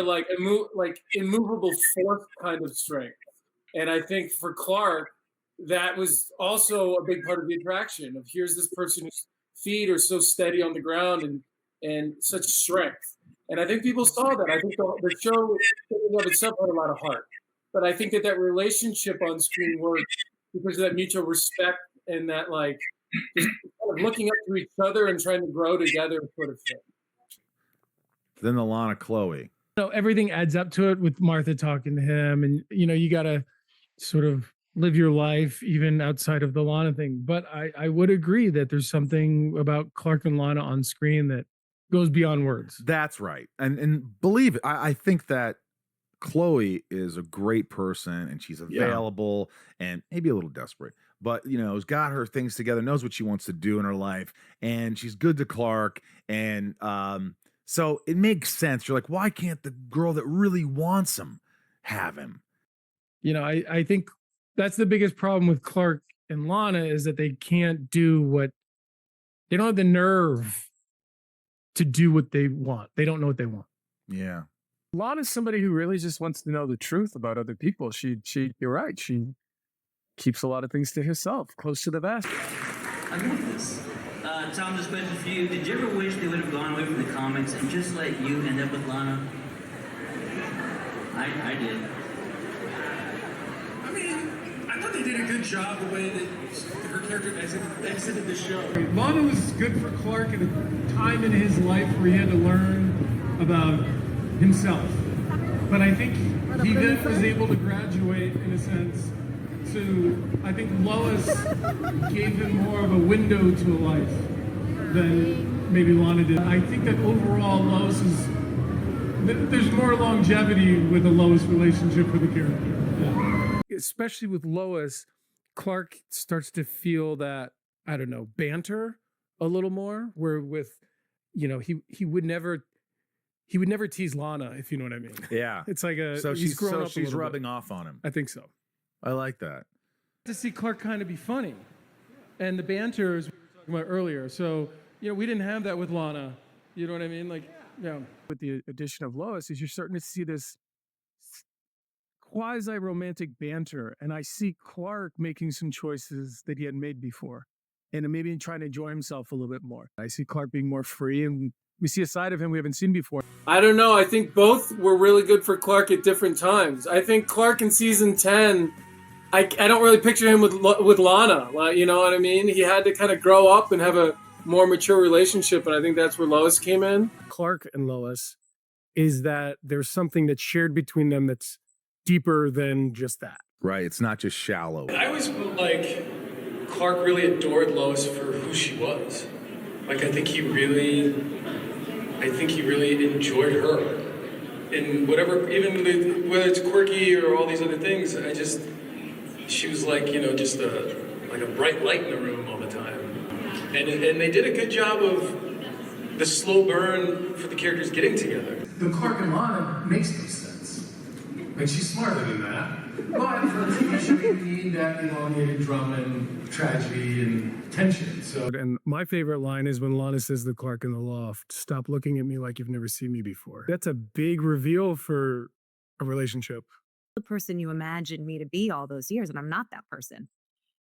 like immovable force kind of strength. And I think for Clark, that was also a big part of the attraction of here's this person whose feet are so steady on the ground and such strength. And I think people saw that. I think the show in and of itself had a lot of heart. But I think that that relationship on screen worked because of that mutual respect and that like just kind of looking up to each other and trying to grow together sort of thing. Then the Lana Chloe. So everything adds up to it with Martha talking to him, and you got to sort of live your life even outside of the Lana thing. But I would agree that there's something about Clark and Lana on screen that goes beyond words. That's right. And believe it, I think that Chloe is a great person and she's available and maybe a little desperate, but has got her things together, knows what she wants to do in her life, and she's good to Clark. And so it makes sense. You're like, why can't the girl that really wants him have him? I think that's the biggest problem with Clark and Lana is that they can't do they don't have the nerve to do what they want. They don't know what they want. Yeah. Lana's somebody who really just wants to know the truth about other people. You're right. She keeps a lot of things to herself, close to the vest. I got this. Tom, this question for you. Did you ever wish they would have gone away from the comics and just let you end up with Lana? I did. I mean, I thought they did a good job the way that her character exited the show. Lana was good for Clark at a time in his life where he had to learn about himself. But I think he then was able to graduate, in a sense, to, I think Lois gave him more of a window to a life than maybe Lana did. I think that overall Lois there's more longevity with a Lois relationship with the character. Yeah. Especially with Lois, Clark starts to feel that, I don't know, banter a little more, where with, he would never tease Lana, if you know what I mean. Yeah. It's like she's rubbing off on him. I think so. I like that. To see Clark kind of be funny. And the banter is what we were talking about earlier. So, we didn't have that with Lana. You know what I mean? With the addition of Lois, is you're starting to see this quasi-romantic banter. And I see Clark making some choices that he hadn't made before. And maybe trying to enjoy himself a little bit more. I see Clark being more free, and we see a side of him we haven't seen before. I don't know. I think both were really good for Clark at different times. I think Clark in season 10, I don't really picture him with Lana. You know what I mean? He had to kind of grow up and have a more mature relationship, and I think that's where Lois came in. Clark and Lois is that there's something that's shared between them that's deeper than just that. Right. It's not just shallow. I always felt like Clark really adored Lois for who she was. Like, I think he really enjoyed her. And whatever, whether it's quirky or all these other things, she was like, just like a bright light in the room all the time. And they did a good job of the slow burn for the characters getting together. The Clark and Lana makes no sense. Like, she's smarter than that. But for a TV show, you need that elongated drama and tragedy and tension. And my favorite line is when Lana says to Clark in the loft, "Stop looking at me like you've never seen me before." That's a big reveal for a relationship. The person you imagined me to be all those years, and I'm not that person.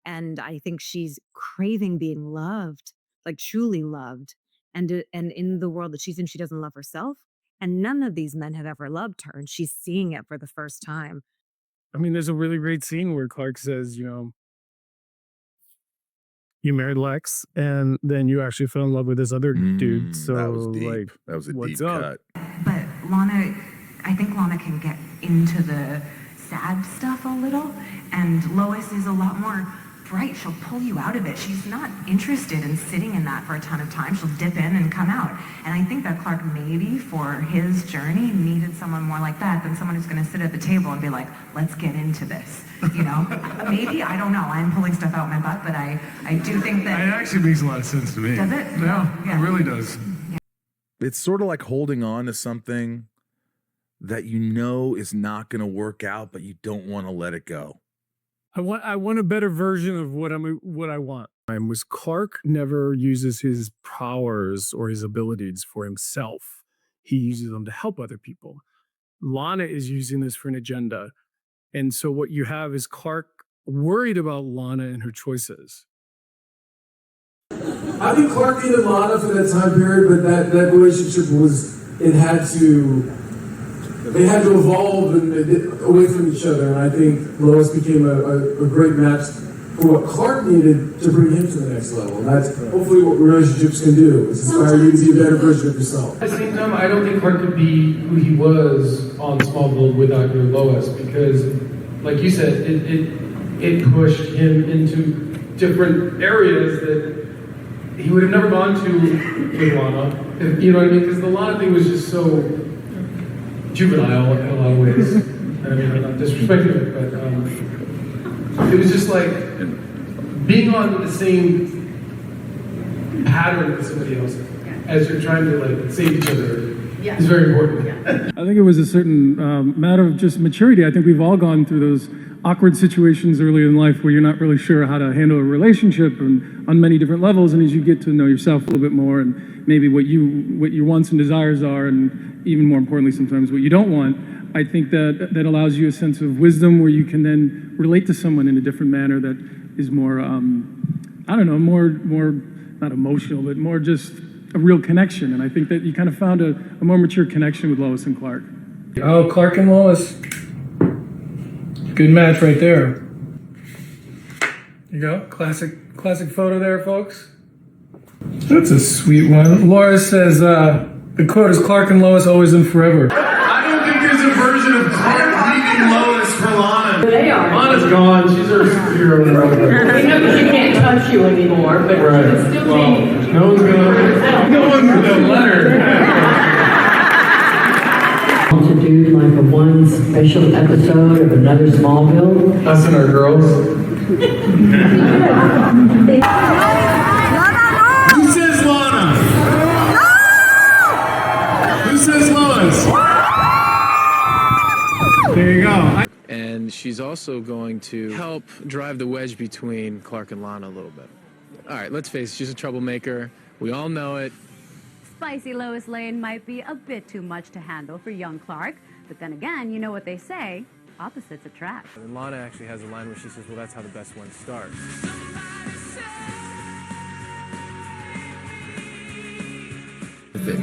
And I think she's craving being loved, like truly loved. And in the world that she's in, she doesn't love herself. And none of these men have ever loved her. And she's seeing it for the first time. I mean, there's a really great scene where Clark says, you married Lex, and then you actually fell in love with this other dude. So that was deep. That was a deep cut. But Lana, I think Lana can get into the sad stuff a little, and Lois is a lot more bright. She'll pull you out of it. She's not interested in sitting in that for a ton of time. She'll dip in and come out. And I think that Clark maybe for his journey needed someone more like that than someone who's going to sit at the table and be like, let's get into this. Maybe, I don't know. I'm pulling stuff out my butt, but I do think that... It actually makes a lot of sense to me. Does it? Yeah, it really does. Yeah. It's sort of like holding on to something that is not going to work out, but you don't want to let it go. I want a better version of what I want. Was Clark never uses his powers or his abilities for himself. He uses them to help other people. Lana is using this for an agenda. And so what you have is Clark worried about Lana and her choices. I think Clark needed Lana for that time period, but that relationship they had to evolve and away from each other. And I think Lois became a great match for what Clark needed to bring him to the next level. And that's hopefully what relationships can do, is inspire you to be a better version of yourself. At the same time, I don't think Clark could be who he was on Smallville without your Lois, because, like you said, it pushed him into different areas that he would have never gone to with Lana. You know what I mean? Because the Lana thing was just so juvenile in a lot of ways. I mean, I'm not disrespecting it, but it was just like being on the same pattern with somebody else as you're trying to like save each other is very important. I think it was a certain matter of just maturity. I think we've all gone through those awkward situations early in life where you're not really sure how to handle a relationship and on many different levels. And as you get to know yourself a little bit more and maybe what your wants and desires are, and even more importantly, sometimes what you don't want, I think that allows you a sense of wisdom where you can then relate to someone in a different manner that is more, more not emotional, but more just a real connection. And I think that you kind of found a more mature connection with Lois and Clark. Oh, Clark and Lois. Good match right there. You go. Classic photo there, folks. That's a sweet one. Laura says, the quote is Clark and Lois always and forever. I don't think there's a version of Clark leaving Lois for Lana. They are. Lana's gone. She's her superhero. We know that she can't touch you anymore, but Right. it's still Genies. No one's gonna let her. To do like a one special episode of another Smallville. Us and our girls. Who says Lana? Who says Lois? There you go. And she's also going to help drive the wedge between Clark and Lana a little bit. All right, let's face it, she's a troublemaker. We all know it. Spicy Lois Lane might be a bit too much to handle for young Clark, but then again, you know what they say, opposites attract. And Lana actually has a line where she says, well, that's how the best ones start.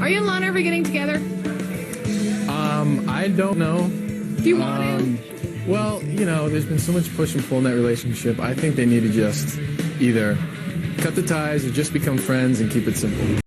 Are you and Lana ever getting together? I don't know. Do you want to? Well, you know, there's been so much push and pull in that relationship. I think they need to just either cut the ties or just become friends and keep it simple.